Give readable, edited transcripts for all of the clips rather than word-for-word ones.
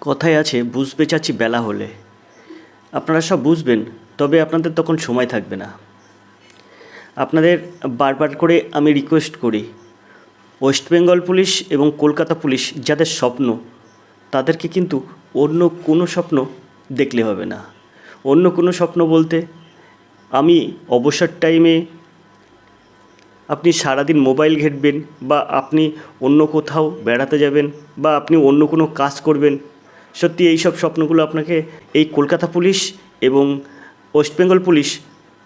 কথায় আছে বুঝবে চাচি বেলা হলে। আপনারা সব বুঝবেন, তবে আপনাদের তখন সময় থাকবে না। আপনাদের বারবার করে আমি রিকোয়েস্ট করি, ওয়েস্ট বেঙ্গল পুলিশ এবং কলকাতা পুলিশ যাদের স্বপ্ন, তাদেরকে কিন্তু অন্য কোনো স্বপ্ন দেখলে হবে না। অন্য কোনো স্বপ্ন বলতে আমি অবসর টাইমে আপনি সারাদিন মোবাইল ঘেঁটবেন, বা আপনি অন্য কোথাও বেড়াতে যাবেন, বা আপনি অন্য কোনো কাজ করবেন। সত্যি এই সব স্বপ্নগুলো আপনাকে এই কলকাতা পুলিশ এবং ওয়েস্ট বেঙ্গল পুলিশ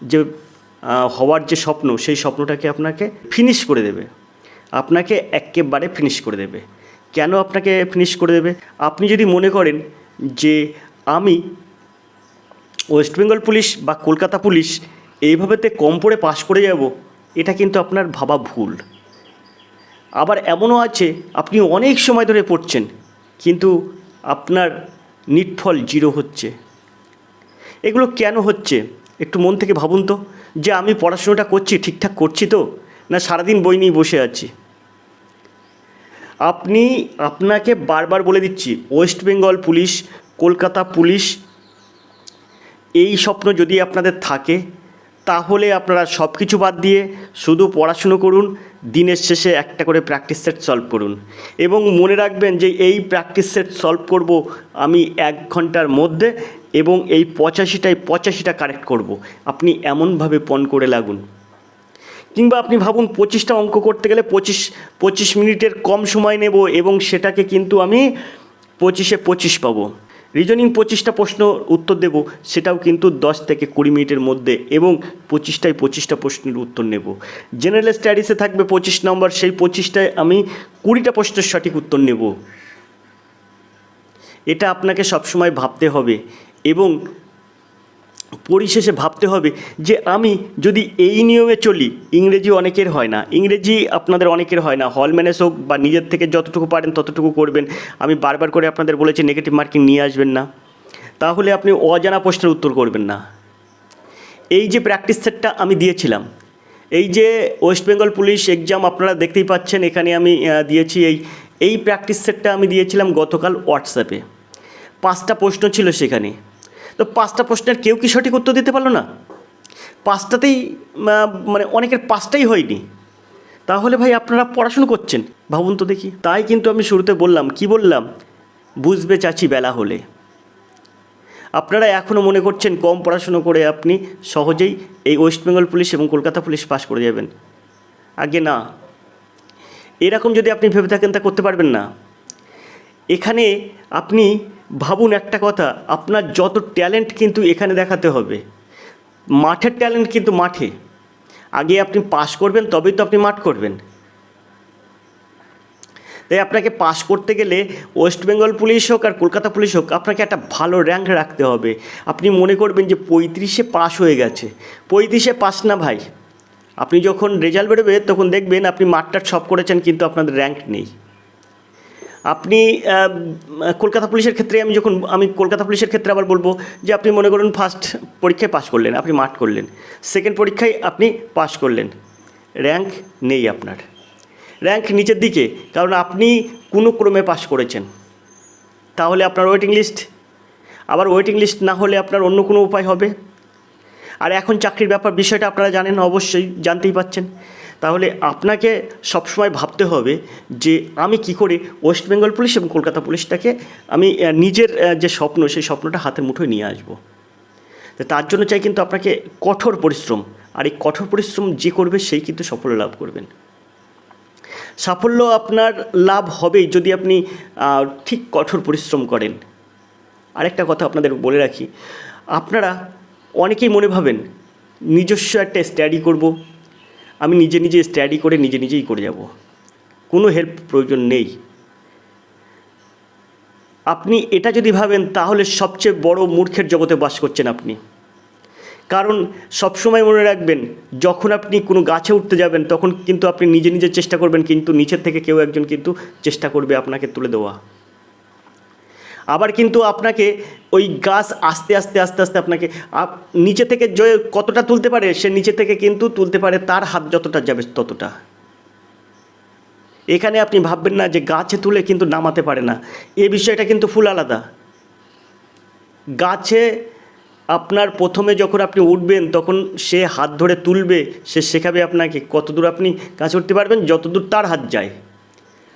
যে হওয়ার যে স্বপ্ন, সেই স্বপ্নটাকে আপনাকে ফিনিশ করে দেবে। আপনাকে একেবারে ফিনিশ করে দেবে। কেন আপনাকে ফিনিশ করে দেবে? আপনি যদি মনে করেন যে আমি ওয়েস্ট বেঙ্গল পুলিশ বা কলকাতা পুলিশ এইভাবেতে কম পড়ে পাশ করে যাব, এটা কিন্তু আপনার ভাবা ভুল। আবার এমনও আছে, আপনি অনেক সময় ধরে পড়ছেন, কিন্তু আপনার নিটফল 0 হচ্ছে। এগুলো কেন হচ্ছে? একটু মন থেকে ভাবুন তো, যে আমি পড়াশোনাটা করছি, ঠিকঠাক করছি তো, না সারাদিন বই নিয়ে বসে আছি। আপনাকে বারবার বলে দিচ্ছি, West Bengal police, Kolkata police এই স্বপ্ন যদি আপনাদের থাকে, তাহলে আপনারা সব কিছু বাদ দিয়ে শুধু পড়াশুনো করুন। দিনের শেষে একটা করে প্র্যাকটিস সেট সলভ করুন, এবং মনে রাখবেন যে এই প্র্যাকটিস সেট সলভ করব আমি 1 ঘন্টার মধ্যে, এবং এই 85টা কারেক্ট করব। আপনি এমনভাবে পণ করে লাগুন। কিংবা আপনি ভাবুন 25টা অঙ্ক করতে গেলে 25 মিনিটের কম সময় নেব, এবং সেটাকে কিন্তু আমি 25-এ 25 পাবো। রিজনিং 25টা প্রশ্ন উত্তর দেব, সেটাও কিন্তু 10 থেকে 20 মিনিটের মধ্যে, এবং 25টা প্রশ্নের উত্তর নেব। জেনারেল স্টাডিসে থাকবে 25 নম্বর, সেই 25টায় আমি 20টা প্রশ্নের সঠিক উত্তর নেব। এটা আপনাকে সবসময় ভাবতে হবে, এবং পরিশেষে ভাবতে হবে যে আমি যদি এই নিয়মে চলি, ইংরেজি অনেকের হয় না, ইংরেজি আপনাদের অনেকের হয় না, হল ম্যানেজ হোক বা নিজের থেকে যতটুকু পারেন ততটুকু করবেন। আমি বারবার করে আপনাদের বলেছি নেগেটিভ মার্কিং নিয়ে আসবেন না, তাহলে আপনি অজানা প্রশ্নের উত্তর করবেন না। এই যে প্র্যাকটিস সেটটা আমি দিয়েছিলাম, এই যে ওয়েস্ট বেঙ্গল পুলিশ এক্সাম আপনারা দেখতেই পাচ্ছেন, এখানে আমি দিয়েছি এই প্র্যাকটিস সেটটা আমি দিয়েছিলাম গতকাল হোয়াটসঅ্যাপে। 5টা প্রশ্ন ছিল সেখানে। তো 5টা প্রশ্নের কেউ কি সঠিক উত্তর দিতে পারলো না? 5টাতেই মানে অনেকের 5টাই হয়নি। তাহলে ভাই আপনারা পড়াশুনো করছেন, ভাবুন তো দেখি। তাই কিন্তু আমি শুরুতে বললাম, কি বললাম? বুঝবে চাচি বেলা হলে। আপনারা এখনও মনে করছেন কম পড়াশুনো করে আপনি সহজেই এই ওয়েস্ট বেঙ্গল পুলিশ এবং কলকাতা পুলিশ পাস করে যাবেন। আগে না, এরকম যদি আপনি ভেবে থাকেন তা করতে পারবেন না। এখানে আপনি ভাবুন একটা কথা, আপনার যত ট্যালেন্ট কিন্তু এখানে দেখাতে হবে। মাঠের ট্যালেন্ট কিন্তু মাঠে। আগে আপনি পাস করবেন, তবেই তো আপনি মাঠ করবেন। তাই আপনাকে পাস করতে গেলে ওয়েস্ট বেঙ্গল পুলিশ হোক আর কলকাতা পুলিশ হোক, আপনাকে একটা ভালো র্যাঙ্ক রাখতে হবে। আপনি মনে করবেন যে 35-এ পাস হয়ে গেছে। 35-এ পাস না ভাই, আপনি যখন রেজাল্ট বেরোবে তখন দেখবেন আপনি মাঠটার সব করেছেন, কিন্তু আপনাদের র্যাঙ্ক নেই। আপনি কলকাতা পুলিশের ক্ষেত্রে আমি কলকাতা পুলিশের ক্ষেত্রে আবার বলবো যে আপনি মনে করুন ফার্স্ট পরীক্ষায় পাস করলেন, আপনি মাঠ করলেন। সেকেন্ড পরীক্ষায় আপনি পাস করলেন, র্যাঙ্ক নেই আপনার, র্যাঙ্ক নিচের দিকে, কারণ আপনি কোনো ক্রমে পাস করেছেন। তাহলে আপনার ওয়েটিং লিস্ট, আবার ওয়েটিং লিস্ট না হলে আপনার অন্য কোনো উপায় হবে। আর এখন চাকরির বিষয়টা আপনারা জানেন, অবশ্যই জানতেই পাচ্ছেন। তাহলে আপনাকে সবসময় ভাবতে হবে যে আমি কি করে ওয়েস্ট বেঙ্গল পুলিশ এবং কলকাতা পুলিশটাকে আমি নিজের যে স্বপ্ন, সেই স্বপ্নটা হাতের মুঠোয় নিয়ে আসবো। তো তার জন্য চাই কিন্তু আপনাকে কঠোর পরিশ্রম, আর এই কঠোর পরিশ্রম যে করবে সেই কিন্তু সাফল্য লাভ করবেন। সাফল্য আপনার লাভ হবেই যদি আপনি ঠিক কঠোর পরিশ্রম করেন। আরেকটা কথা আপনাদের বলে রাখি, আপনারা অনেকেই মনে ভাবেন নিজস্ব একটা স্টাডি করব, আমি নিজে স্টাডি করে নিজেই করে যাব, কোনো হেল্প প্রয়োজন নেই। আপনি এটা যদি ভাবেন, তাহলে সবচেয়ে বড় মূর্খের জগতে বাস করছেন আপনি। কারণ সবসময় মনে রাখবেন, যখন আপনি কোনো গাছে উঠতে যাবেন তখন কিন্তু আপনি নিজে চেষ্টা করবেন, কিন্তু নিচের থেকে কেউ একজন কিন্তু চেষ্টা করবে আপনাকে তুলে দেওয়া। আবার কিন্তু আপনাকে ওই গাছ আস্তে আস্তে আপনাকে নিচে থেকে কতটা তুলতে পারে, সে নিচে থেকে কিন্তু তুলতে পারে তার হাত যতটা যাবে ততটা। এখানে আপনি ভাববেন না যে গাছে তুলে কিন্তু নামাতে পারে না, এ বিষয়টা কিন্তু ফুল আলাদা। গাছে আপনার প্রথমে যখন আপনি উঠবেন তখন সে হাত ধরে তুলবে, সে শেখাবে আপনাকে কতদূর আপনি গাছে উঠতে পারবেন, যতদূর তার হাত যায়,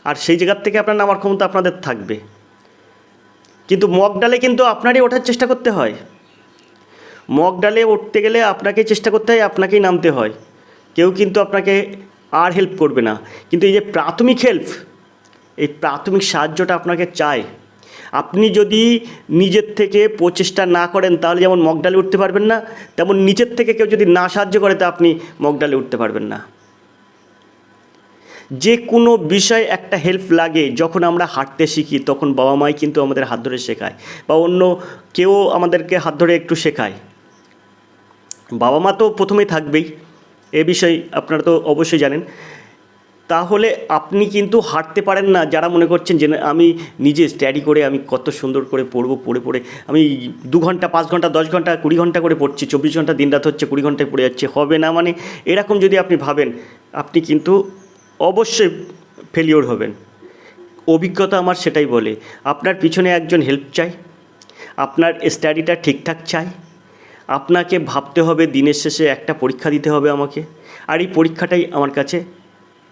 আর সেই জায়গার থেকে আপনার নামার ক্ষমতা আপনাদের থাকবে। কিন্তু মগ ডালে কিন্তু আপনারই ওঠার চেষ্টা করতে হয়। মগ ডালে উঠতে গেলে আপনাকেই চেষ্টা করতে হয়, আপনাকেই নামতে হয়, কেউ কিন্তু আপনাকে আর হেল্প করবে না। কিন্তু এই যে প্রাথমিক হেল্প, এই প্রাথমিক সাহায্যটা আপনাকে চাই। আপনি যদি নিজের থেকে প্রচেষ্টা না করেন তাহলে যেমন মগ ডালে উঠতে পারবেন না, তেমন নিচের থেকে কেউ যদি না সাহায্য করে তা আপনি মগ ডালে উঠতে পারবেন না। যে কোনো বিষয় একটা হেল্প লাগে। যখন আমরা হাঁটতে শিখি তখন বাবা মাই কিন্তু আমাদের হাত ধরে শেখায়, বা অন্য কেউ আমাদেরকে হাত ধরে একটু শেখায়। বাবা মা তো প্রথমেই থাকবেই, এ বিষয় আপনারা তো অবশ্যই জানেন। তাহলে আপনি কিন্তু হাঁটতে পারেন না যারা মনে করছেন যে আমি নিজে স্টাডি করে আমি কত সুন্দর করে পড়বো, পড়ে আমি 2 ঘন্টা 5 ঘন্টা 10 ঘন্টা 20 ঘন্টা করে পড়ছি, 24 ঘন্টা দিন রাত হচ্ছে, 20 ঘন্টায় পড়ে যাচ্ছে, হবে না। মানে এরকম যদি আপনি ভাবেন, আপনি কিন্তু অবশ্যই ফেলিওর হবেন। অভিজ্ঞতা আমার সেটাই বলে। আপনার পিছনে একজন হেল্প চাই, আপনার স্টাডিটা ঠিকঠাক চাই, আপনাকে ভাবতে হবে দিনের শেষে একটা পরীক্ষা দিতে হবে আমাকে, আর এই পরীক্ষাটাই আমার কাছে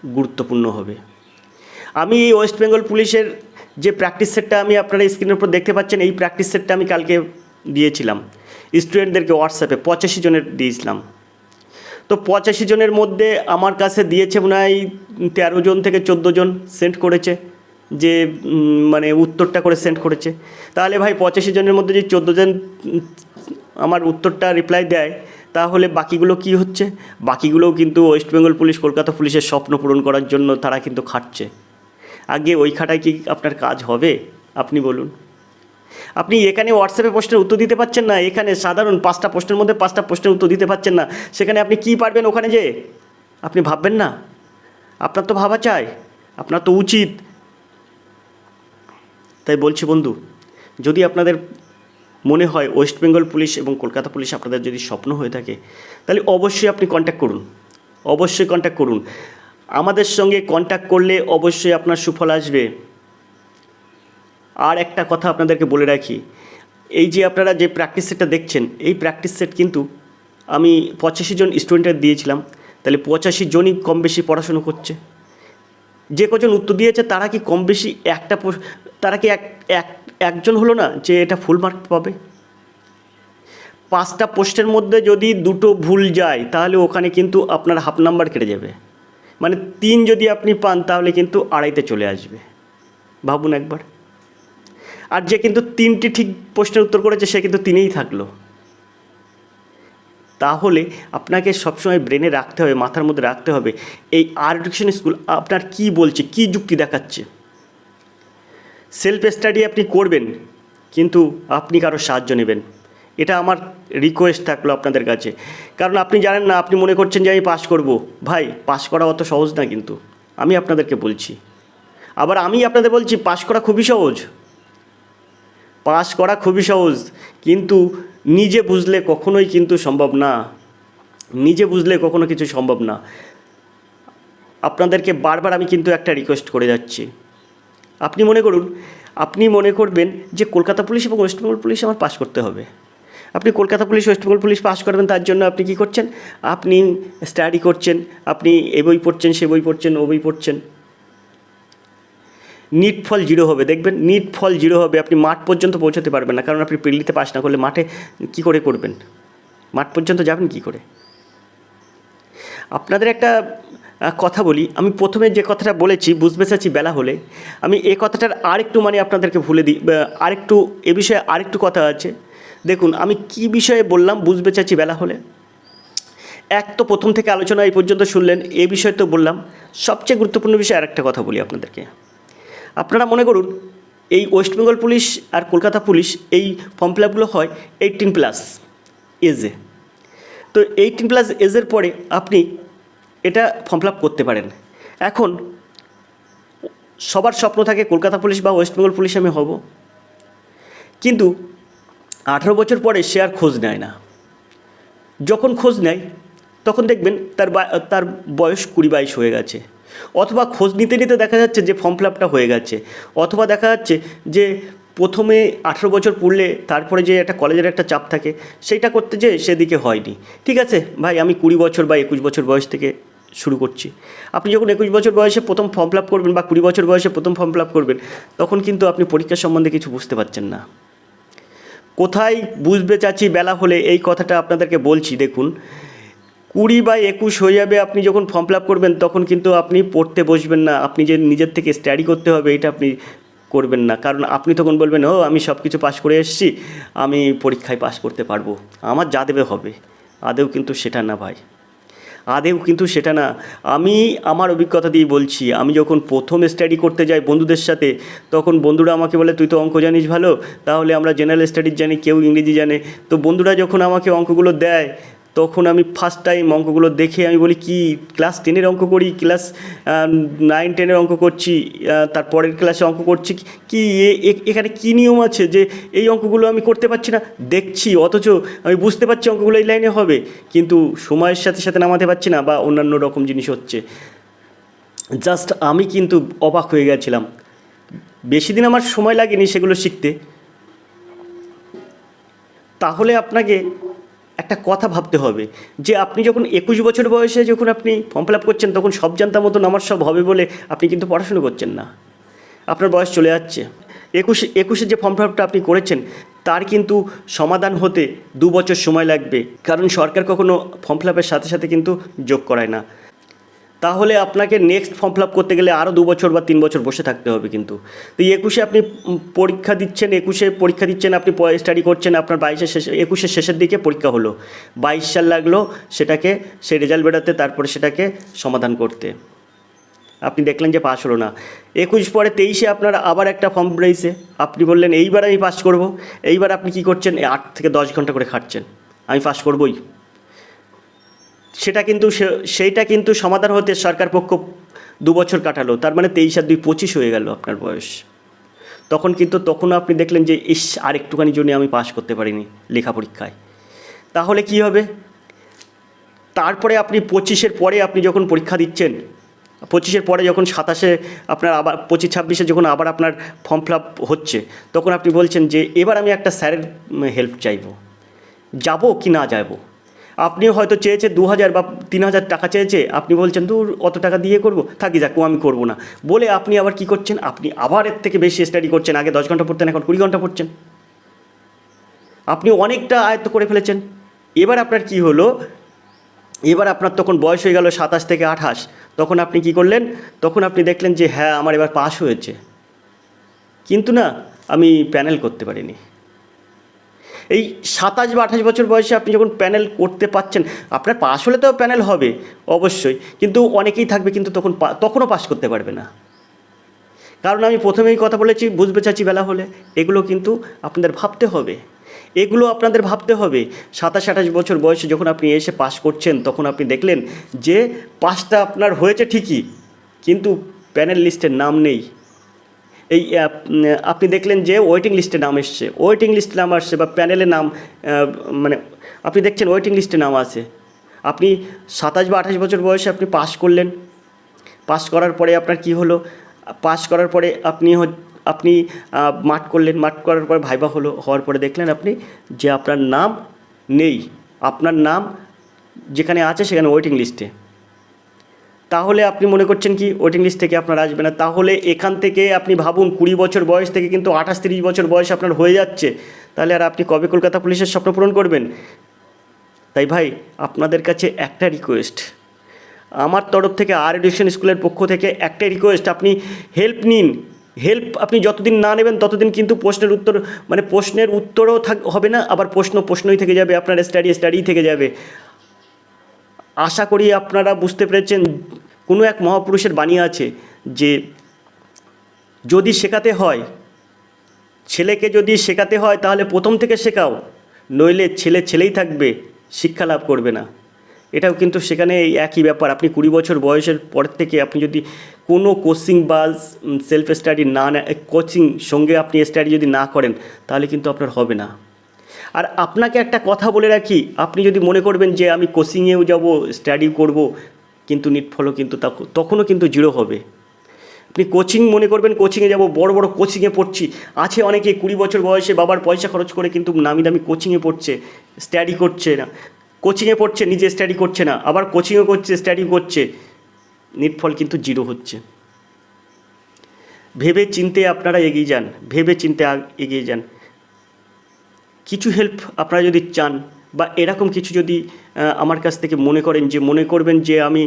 গুরুত্বপূর্ণ হবে। আমি এই ওয়েস্ট বেঙ্গল পুলিশের যে প্র্যাকটিস সেটটা আমি আপনারা স্ক্রিনের উপর দেখতে পাচ্ছেন, এই প্র্যাকটিস সেটটা আমি কালকে দিয়েছিলাম স্টুডেন্টদেরকে হোয়াটসঅ্যাপে, 85 জনের দিয়েছিলাম। তো 85 জনের মধ্যে আমার কাছে দিয়েছে মনে হয় 13 জন থেকে 14 জন সেন্ড করেছে, যে মানে উত্তরটা করে সেন্ড করেছে। তাহলে ভাই 85 জনের মধ্যে যদি 14 জন আমার উত্তরটা রিপ্লাই দেয়, তাহলে বাকিগুলো কি হচ্ছে? বাকিগুলোও কিন্তু ওয়েস্ট বেঙ্গল পুলিশ, কলকাতা পুলিশের স্বপ্ন পূরণ করার জন্য তারা কিন্তু খাটছে। আগে ওই খাটায় কি আপনার কাজ হবে আপনি বলুন? আপনি এখানে হোয়াটসঅ্যাপে প্রশ্নের উত্তর দিতে পারছেন না, এখানে সাধারণ 5টা প্রশ্নের মধ্যে 5টা প্রশ্নের উত্তর দিতে পারছেন না, সেখানে আপনি কি পারবেন ওখানে যে? আপনি ভাববেন না? আপনার তো ভাবা চাই, আপনার তো উচিত। তাই বলছি বন্ধু, যদি আপনাদের মনে হয় ওয়েস্ট বেঙ্গল পুলিশ এবং কলকাতা পুলিশ আপনাদের যদি স্বপ্ন হয়ে থাকে, তাহলে অবশ্যই আপনি কন্ট্যাক্ট করুন, অবশ্যই কন্ট্যাক্ট করুন। আমাদের সঙ্গে কন্ট্যাক্ট করলে অবশ্যই আপনার সুফল আসবে। আর একটা কথা আপনাদেরকে বলে রাখি, এই যে আপনারা যে প্র্যাকটিস সেটটা দেখছেন, এই প্র্যাকটিস সেট কিন্তু আমি 85 জন স্টুডেন্টের দিয়েছিলাম। তাহলে 85 জনই কম বেশি পড়াশুনো করছে। যে কজন উত্তর দিয়েছে তারা কি কম বেশি তারা কি একজন হলো না যে এটা ফুল মার্ক পাবে? 5টা প্রশ্নের মধ্যে যদি 2টো ভুল যায় তাহলে ওখানে কিন্তু আপনার হাফ নাম্বার কেটে যাবে। মানে 3 যদি আপনি পান তাহলে কিন্তু 2.5তে চলে আসবে। ভাবুন একবার। আর যে কিন্তু 3টি ঠিক প্রশ্নের উত্তর করেছে সে কিন্তু 3এই থাকলো। তাহলে আপনাকে সবসময় ব্রেনে রাখতে হবে, মাথার মধ্যে রাখতে হবে, এই আর এডুকেশন স্কুল আপনার কি বলছে, কি যুক্তি দেখাচ্ছে। সেলফ স্টাডি আপনি করবেন, কিন্তু আপনি কারো সাহায্য নেবেন। এটা আমার রিকোয়েস্ট থাকলো আপনাদের কাছে। কারণ আপনি জানেন না, আপনি মনে করছেন যে আমি পাস করব। ভাই, পাস করা অত সহজ না, কিন্তু আমি আপনাদেরকে বলছি। আবার আমি আপনাদের বলছি পাস করা খুবই সহজ, পাস করা খুবই সহজ, কিন্তু নিজে বুঝলে কখনোই কিন্তু সম্ভব না। নিজে বুঝলে কখনো কিছু সম্ভব না। আপনাদেরকে বারবার আমি কিন্তু একটা রিকোয়েস্ট করে যাচ্ছি। আপনি মনে করবেন যে কলকাতা পুলিশ এবং ওয়েস্ট বেঙ্গল পুলিশ আমার পাস করতে হবে। আপনি Kolkata police, West Bengal police pass করবেন, তার জন্য আপনি কী করছেন? আপনি স্টাডি করছেন, আপনি এ বই পড়ছেন, সে বই পড়ছেন, ও বই পড়ছেন। নিট ফল 0 হবে, দেখবেন নিট ফল 0 হবে। আপনি মাঠ পর্যন্ত পৌঁছাতে পারবেন না, কারণ আপনি প্রিলিতে পাস না করলে মাঠে কী করে করবেন? মাঠ পর্যন্ত যাবেন কী করে? আপনাদের একটা কথা বলি, আমি প্রথমে যে কথাটা বলেছি বুঝবে চাচ্ছি বেলা হলে, আমি এই কথাটার আরেকটু মানে আপনাদেরকে ভুলে দিই, আরেকটু এ বিষয়ে আরেকটু কথা আছে। দেখুন আমি কি বিষয়ে বললাম, বুঝবে চাচ্ছি বেলা হলে। এক তো প্রথম থেকে আলোচনা এই পর্যন্ত শুনলেন, এ বিষয়ে তো বললাম। সবচেয়ে গুরুত্বপূর্ণ বিষয় আরেকটা কথা বলি আপনাদেরকে। আপনারা মনে করুন এই ওয়েস্ট বেঙ্গল পুলিশ আর কলকাতা পুলিশ এই ফর্ম ফিল আপগুলো হয় 18+ এজে। তো 18+ এজের পরে আপনি এটা ফর্ম ফিল আপ করতে পারেন। এখন সবার স্বপ্ন থাকে কলকাতা পুলিশ বা ওয়েস্ট বেঙ্গল পুলিশ আমি হব, কিন্তু 18 বছর পরে সে আর খোঁজ নেয় না। যখন খোঁজ নেয় তখন দেখবেন তার বয়স 20-22 হয়ে গেছে। অথবা খোঁজ নিতে নিতে দেখা যাচ্ছে যে ফর্ম ফিল আপটা হয়ে গেছে, অথবা দেখা যাচ্ছে যে প্রথমে 18 বছর পড়লে তারপরে যে একটা কলেজের একটা চাপ থাকে সেইটা করতে যেয়ে সেদিকে হয়নি। ঠিক আছে ভাই, আমি 20 বছর বা 21 বছর বয়স থেকে শুরু করছি। আপনি যখন 21 বছর বয়সে প্রথম ফর্ম ফিল আপ করবেন বা 20 বছর বয়সে প্রথম ফর্ম ফিল আপ করবেন, তখন কিন্তু আপনি পরীক্ষার সম্বন্ধে কিছু বুঝতে পারছেন না। কোথায় বুঝবে চাচি বেলা হলে, এই কথাটা আপনাদেরকে বলছি। দেখুন, 20 বা 21 হয়ে যাবে, আপনি যখন ফর্ম ফিল আপ করবেন তখন কিন্তু আপনি পড়তে বসবেন না। আপনি যে নিজের থেকে স্টাডি করতে হবে এটা আপনি করবেন না, কারণ আপনি তখন বলবেন ও আমি সব কিছু পাস করে এসেছি, আমি পরীক্ষায় পাস করতে পারবো, আমার যা দেবে হবে। আদেও কিন্তু সেটা না ভাই, আদেও কিন্তু সেটা না। আমি আমার অভিজ্ঞতা দিয়ে বলছি, আমি যখন প্রথম স্টাডি করতে যাই বন্ধুদের সাথে, তখন বন্ধুরা আমাকে বলে তুই তো অঙ্ক জানিস ভালো, তাহলে আমরা জেনারেল স্টাডিজ জানি, কেউ ইংরেজি জানে। তো বন্ধুরা যখন আমাকে অঙ্কগুলো দেয়, তখন আমি ফার্স্ট টাইম অঙ্কগুলো দেখে আমি বলি কি ক্লাস 10-এর অঙ্ক করি, ক্লাস 9-10-এর অঙ্ক করছি, তারপরের ক্লাসে অঙ্ক করছি, কি এখানে কী নিয়ম আছে যে এই অঙ্কগুলো আমি করতে পারছি না। দেখছি অথচ আমি বুঝতে পারছি অঙ্কগুলো এই লাইনে হবে, কিন্তু সময়ের সাথে সাথে নামাতে পারছি না, বা অন্যান্য রকম জিনিস হচ্ছে। জাস্ট আমি কিন্তু অবাক হয়ে গেছিলাম। বেশি দিন আমার সময় লাগেনি সেগুলো শিখতে। তাহলে আপনাকে একটা কথা ভাবতে হবে যে আপনি যখন 21 বছর বয়সে যখন আপনি ফর্ম ফিল আপ করছেন, তখন সব জানতাম মতন আমার সব হবে বলে আপনি কিন্তু পড়াশুনো করছেন না, আপনার বয়স চলে যাচ্ছে। 21-এ যে ফর্ম ফিল আপটা আপনি করেছেন তার কিন্তু সমাধান হতে 2 বছর সময় লাগবে, কারণ সরকার কখনো ফর্ম ফিল আপের সাথে সাথে কিন্তু যোগ করায় না। তাহলে আপনাকে নেক্সট ফর্ম ফিল আপ করতে গেলে আরও 2 বছর বা 3 বছর বসে থাকতে হবে কিন্তু। তো 21-এ আপনি পরীক্ষা দিচ্ছেন, 21-এ পরীক্ষা দিচ্ছেন, আপনি স্টাডি করছেন, আপনার 21-এর শেষের দিকে পরীক্ষা হলো, 22 সাল লাগলো সেটাকে, সেই রেজাল্ট বেরোতে, তারপরে সেটাকে সমাধান করতে। আপনি দেখলেন যে পাস হলো না। 21 পরে 23-এ আপনার আবার একটা ফর্ম বেরিয়েছে, আপনি বললেন এইবার আমি পাস করব। এইবার আপনি কী করছেন, 8 থেকে 10 ঘন্টা করে খাটছেন, আমি পাস করবই। সেটা কিন্তু সেইটা কিন্তু সমাধান হতে সরকার পক্ষ 2 বছর কাটালো, তার মানে 23 আর 2 25 হয়ে গেল আপনার বয়স। তখনও আপনি দেখলেন যে ইস আর একটুখানি জন্য আমি পাস করতে পারিনি লেখা পরীক্ষায়। তাহলে কি হবে? তারপরে আপনি 25-এর পরে আপনি যখন পরীক্ষা দিচ্ছেন, 25-এর পরে যখন 27-এ আপনার আবার 25-26-এ যখন আবার আপনার ফর্ম ফিল আপ হচ্ছে, তখন আপনি বলছেন যে এবার আমি একটা স্যারের হেল্প চাইবো, যাব কি না যাব। আপনিও হয়তো চেয়েছে 2000 বা 3000 টাকা চেয়েছে, আপনি বলছেন দূর অত টাকা দিয়ে করব, থাকি যাক, আমি করব না বলে আপনি আবার কি করছেন, আপনি আবার এর থেকে বেশি স্টাডি করছেন। আগে 10 ঘন্টা পড়তেন, এখন 20 ঘন্টা পড়ছেন। আপনি অনেকটা আয়ত্ত করে ফেলেছেন। এবার আপনার কি হলো, এবার আপনার তখন বয়স হয়ে গেল 27 থেকে 28। তখন আপনি কি করলেন, তখন আপনি দেখলেন যে হ্যাঁ আমার এবার পাস হয়েছে, কিন্তু না আমি প্যানেল করতে পারিনি। এই 27 বা 28 বছর বয়সে আপনি যখন প্যানেল করতে পারছেন, আপনার পাস হলে তো প্যানেল হবে অবশ্যই, কিন্তু অনেকেই থাকবে কিন্তু তখনও পাস করতে পারবে না। কারণ আমি প্রথমেই কথা বলেছি, বুঝবে চাচি বেলা হলে, এগুলো কিন্তু আপনাদের ভাবতে হবে, এগুলো আপনাদের ভাবতে হবে। 27-28 বছর বয়সে যখন আপনি এসে পাস করছেন, তখন আপনি দেখলেন যে পাসটা আপনার হয়েছে ঠিকই, কিন্তু প্যানেল লিস্টের নাম নেই। এই আপনি দেখলেন যে ওয়েটিং লিস্টে নাম এসছে, ওয়েটিং লিস্টে নাম আসছে, বা প্যানেলে নাম, মানে আপনি দেখছেন ওয়েটিং লিস্টে নাম আছে। আপনি 27 বা 28 বছর বয়সে আপনি পাস করলেন, পাস করার পরে আপনার কি হলো, পাস করার পরে আপনি মাঠ করলেন, মাঠ করার পরে ভাইবা হলো, হওয়ার পরে দেখলেন আপনি যে আপনার নাম নেই, আপনার নাম যেখানে আছে সেখানে ওয়েটিং লিস্টে। তাহলে আপনি মনে করছেন কি ওয়েটিং লিস্ট থেকে আপনার আসবে না। তাহলে এখান থেকে আপনি ভাবুন, 20 বছর বয়স থেকে কিন্তু 28-30 বছর বয়স আপনার হয়ে যাচ্ছে, তাহলে আর আপনি কবে কলকাতা পুলিশের স্বপ্ন পূরণ করবেন? তাই ভাই, আপনাদের কাছে একটা রিকোয়েস্ট, আমার তরফ থেকে আর এডুকেশন স্কুলের পক্ষ থেকে একটাই রিকোয়েস্ট, আপনি হেল্প নিন। হেল্প আপনি যতদিন না নেবেন ততদিন কিন্তু প্রশ্নের উত্তরও হবে না, আবার প্রশ্নই থেকে যাবে, আপনার স্টাডি থেকে যাবে। আশা করি আপনারা বুঝতে পেরেছেন, কোনো এক মহাপুরুষের বাণী আছে যে যদি শেখাতে হয়, ছেলেকে যদি শেখাতে হয় তাহলে প্রথম থেকে শেখাও, নইলে ছেলেই থাকবে, শিক্ষা লাভ করবে না। এটাও কিন্তু সেখানে এই একই ব্যাপার। আপনি 20 বছর বয়সের পর থেকে আপনি যদি কোনো কোচিং বা সেলফ স্টাডি কোচিং সঙ্গে আপনি স্টাডি যদি না করেন, তাহলে কিন্তু আপনার হবে না। আর আপনাকে একটা কথা বলে রাখি, আপনি যদি মনে করবেন যে আমি কোচিংয়েও যাব, স্টাডি করব, কিন্তু নিটফলও কিন্তু তখনও কিন্তু জিরো হবে। আপনি কোচিং মনে করবেন কোচিংয়ে যাব, বড় বড় কোচিংয়ে পড়ছি, আছে অনেকে 20 বছর বয়সে বাবার পয়সা খরচ করে কিন্তু নামি দামি কোচিংয়ে পড়ছে, স্টাডি করছে না, কোচিংয়ে পড়ছে নিজে স্টাডি করছে না, আবার কোচিংও করছে স্টাডি করছে, নিটফল কিন্তু জিরো হচ্ছে। ভেবে চিন্তে আপনারা এগিয়ে যান, ভেবে চিন্তে এগিয়ে যান। কিছু হেল্প আপনারা যদি চান বা এরকম কিছু যদি আমার কাছ থেকে মনে করবেন যে আমি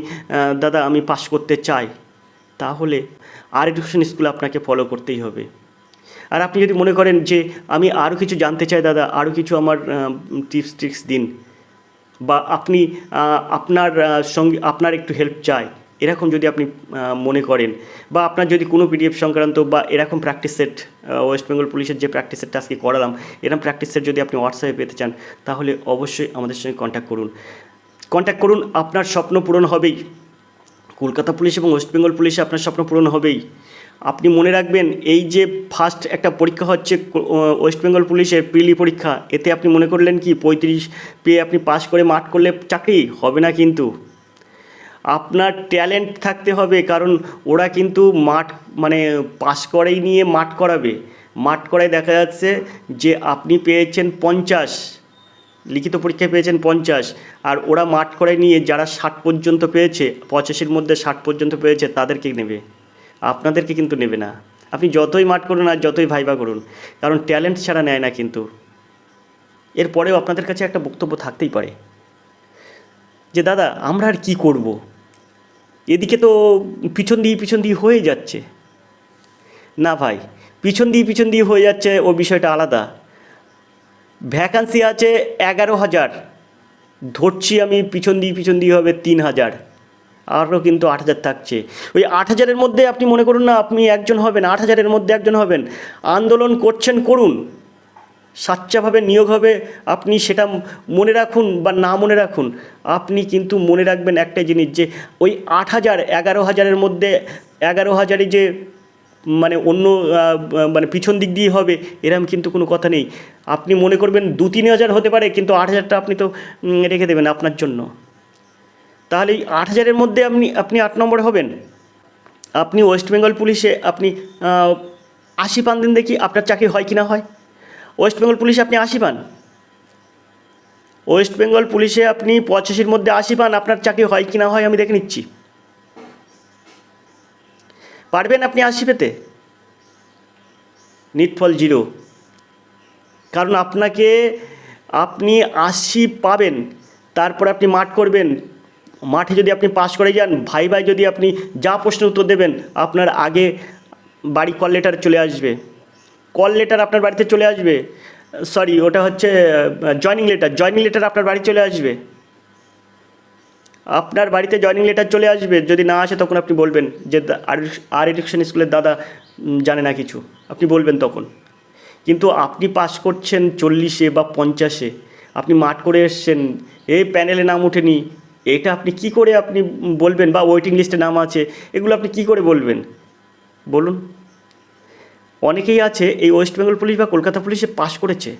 দাদা আমি পাস করতে চাই, তাহলে আর এডুকেশন স্কুল আপনাকে ফলো করতেই হবে। আর আপনি যদি মনে করেন যে আমি আরও কিছু জানতে চাই দাদা, আরও কিছু আমার টিপস ট্রিক্স দিন, বা আপনি আপনার একটু হেল্প চাই, এরকম যদি আপনি মনে করেন, বা আপনার যদি কোনো পিডিএফ সংক্রান্ত বা এরকম প্র্যাকটিস সেট, ওয়েস্ট বেঙ্গল পুলিশের যে প্র্যাকটিস সেটটা আজকে করালাম, এরকম প্র্যাকটিস সেট যদি আপনি হোয়াটসঅ্যাপে পেতে চান, তাহলে অবশ্যই আমাদের সঙ্গে কন্ট্যাক্ট করুন। আপনার স্বপ্ন পূরণ হবেই, কলকাতা পুলিশ এবং ওয়েস্ট বেঙ্গল পুলিশে আপনার স্বপ্ন পূরণ হবেই। আপনি মনে রাখবেন, এই যে ফার্স্ট একটা পরীক্ষা হচ্ছে ওয়েস্ট বেঙ্গল পুলিশের প্রিলি পরীক্ষা, এতে আপনি মনে করলেন কি 35 পেয়ে আপনি পাস করে মাঠ করলে চাকরি হবে না, কিন্তু আপনার ট্যালেন্ট থাকতে হবে। কারণ ওরা কিন্তু পাস করেই নিয়ে মাঠ করাবে, মাঠ করায় দেখা যাচ্ছে যে আপনি পেয়েছেন 50, লিখিত পরীক্ষায় পেয়েছেন 50, আর ওরা মাঠ করে নিয়ে যারা 60 পর্যন্ত পেয়েছে, 85-র মধ্যে 60 পর্যন্ত পেয়েছে, তাদেরকে নেবে, আপনাদেরকে কিন্তু নেবে না। আপনি যতই মাঠ করুন আর যতই ভাইবা করুন, কারণ ট্যালেন্ট ছাড়া নেয় না। কিন্তু এরপরেও আপনাদের কাছে একটা বক্তব্য থাকতেই পারে যে দাদা আমরা আর কী করব, এদিকে তো পিছন দিয়ে হয়ে যাচ্ছে। না ভাই, পিছন দিয়ে হয়ে যাচ্ছে ও বিষয়টা আলাদা। ভ্যাকান্সি আছে 11,000, ধরছি আমি পিছন দিয়ে হবে 3,000, আরও কিন্তু 8,000 থাকছে। ওই 8,000-এর মধ্যে আপনি মনে করুন না আপনি একজন হবেন, 8,000-এর মধ্যে একজন হবেন। আন্দোলন করুন, সাচ্চাভাবে নিয়োগ হবে। আপনি সেটা মনে রাখুন বা না মনে রাখুন, আপনি কিন্তু মনে রাখবেন একটাই জিনিস, যে ওই 8,000 11,000-এর মধ্যে 11,000-ই যে অন্য পিছন দিক দিয়ে হবে এরকম কিন্তু কোনো কথা নেই। আপনি মনে করবেন 2-3,000 হতে পারে, কিন্তু 8,000টা আপনি তো রেখে দেবেন আপনার জন্য। তাহলে এই 8,000-এর মধ্যে আপনি 8 নম্বর হবেন। আপনি ওয়েস্ট বেঙ্গল পুলিশে আপনি 80 পান দিন, দেখি আপনার চাকরি হয় কি না হয়। ওয়েস্ট বেঙ্গল পুলিশে আপনি 80 পান, ওয়েস্ট বেঙ্গল পুলিশে আপনি 85-র মধ্যে 80 পান, আপনার চাকরি হয় কি না হয় আমি দেখে নিচ্ছি। পারবেন আপনি 80 পেতে? নিটফল জিরো। কারণ আপনি 80 পাবেন, তারপর আপনি মাঠ করবেন। মাঠে যদি আপনি পাস করে যান, ভাই যদি আপনি যা প্রশ্নের উত্তর দেবেন, আপনার আগে বাড়ি কল লেটার চলে আসবে, কল লেটার আপনার বাড়িতে চলে আসবে। সরি, ওটা হচ্ছে জয়নিং লেটার আপনার বাড়ি চলে আসবে। আপনার বাড়িতে জয়নিং লেটার চলে আসবে। যদি না আসে তখন আপনি বলবেন যে আর এডুকেশন স্কুলের দাদা জানে না কিছু, আপনি বলবেন তখন। কিন্তু আপনি পাস করছেন 40-এ বা 50-এ, আপনি মাঠ করে এসছেন, এই প্যানেলে নাম ওঠেনি, এটা আপনি কি করে আপনি বলবেন? বা ওয়েটিং লিস্টে নাম আছে, এগুলো আপনি কি করে বলবেন বলুন? অনেকেই আছে এই ওয়েস্ট বেঙ্গল পুলিশ বা কলকাতা পুলিশে পাস করেছে,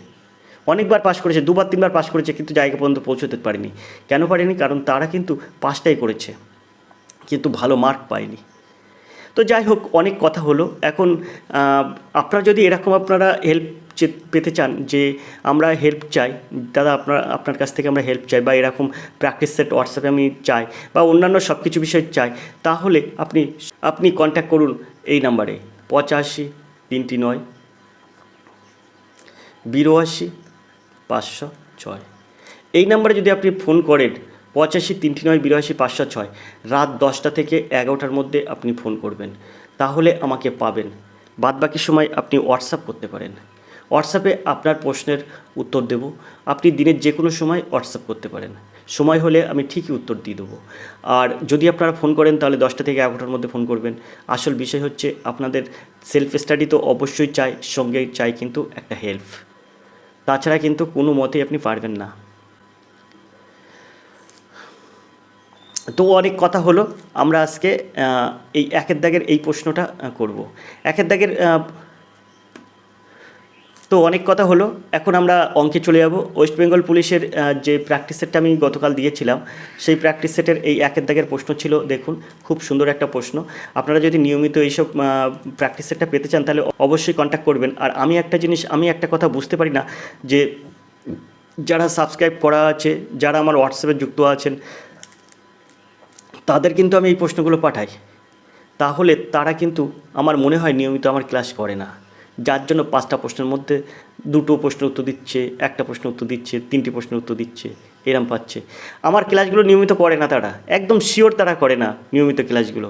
অনেকবার পাস করেছে, 2বার 3বার পাস করেছে, কিন্তু জায়গা পর্যন্ত পৌঁছতে পারেনি। কেন পারেনি? কারণ তারা কিন্তু পাসটাই করেছে, কিন্তু ভালো মার্ক পায়নি। তো যাই হোক, অনেক কথা হলো। এখন আপনারা যদি এরকম আপনারা হেল্প পেতে চান, যে আমরা হেল্প চাই দাদা, আপনার কাছ থেকে আমরা হেল্প চাই, বা এরকম প্র্যাকটিস সেট হোয়াটসঅ্যাপে আমি চাই, বা অন্যান্য সব কিছু বিষয় চাই, তাহলে আপনি কন্ট্যাক্ট করুন এই নাম্বারে 85-39 82 506। এই নাম্বারে যদি আপনি ফোন করেন, 85-39 82 506, রাত 10টা থেকে 11টার মধ্যে আপনি ফোন করবেন, তাহলে আমাকে পাবেন। বাদবাকি সময় আপনি হোয়াটসঅ্যাপ করতে পারেন, হোয়াটসঅ্যাপে আপনার প্রশ্নের উত্তর দেব। আপনি দিনের যে কোনো সময় হোয়াটসঅ্যাপ করতে পারেন, সময় হলে আমি ঠিকই উত্তর দিয়ে দেবো। আর যদি আপনারা ফোন করেন তাহলে 10টা থেকে 11টার মধ্যে ফোন করবেন। আসল বিষয় হচ্ছে আপনাদের সেলফ স্টাডি তো অবশ্যই চাই, সঙ্গে চাই কিন্তু একটা হেল্প, তাছাড়া কিন্তু কোনো মতেই আপনি পারবেন না। তো অনেক কথা হলো, আমরা আজকে এই 1-এর দাগের এই প্রশ্নটা করব। 1-এর দাগের তো অনেক কথা হলো, এখন আমরা অঙ্কে চলে যাব। ওয়েস্ট বেঙ্গল পুলিশের যে প্র্যাকটিস সেটটা আমি গতকাল দিয়েছিলাম, সেই প্র্যাকটিস সেটের এই একের দাগের প্রশ্ন ছিল। দেখুন, খুব সুন্দর একটা প্রশ্ন। আপনারা যদি নিয়মিত এইসব প্র্যাকটিস সেটটা পেতে চান তাহলে অবশ্যই কন্ট্যাক্ট করবেন। আর আমি একটা কথা বুঝতে পারি না, যে যারা সাবস্ক্রাইব করা আছে, যারা আমার হোয়াটসঅ্যাপে যুক্ত আছেন, তাদের কিন্তু আমি এই প্রশ্নগুলো পাঠাই, তাহলে তারা কিন্তু আমার মনে হয় নিয়মিত আমার ক্লাস করে না, যার জন্য 5টা প্রশ্নের মধ্যে 2টো প্রশ্ন উত্তর দিচ্ছে, একটা প্রশ্ন উত্তর দিচ্ছে, 3টি প্রশ্ন উত্তর দিচ্ছে, এরম পাচ্ছে। আমার ক্লাসগুলো নিয়মিত করে না তারা, একদম শিওর তারা করে না নিয়মিত ক্লাসগুলো।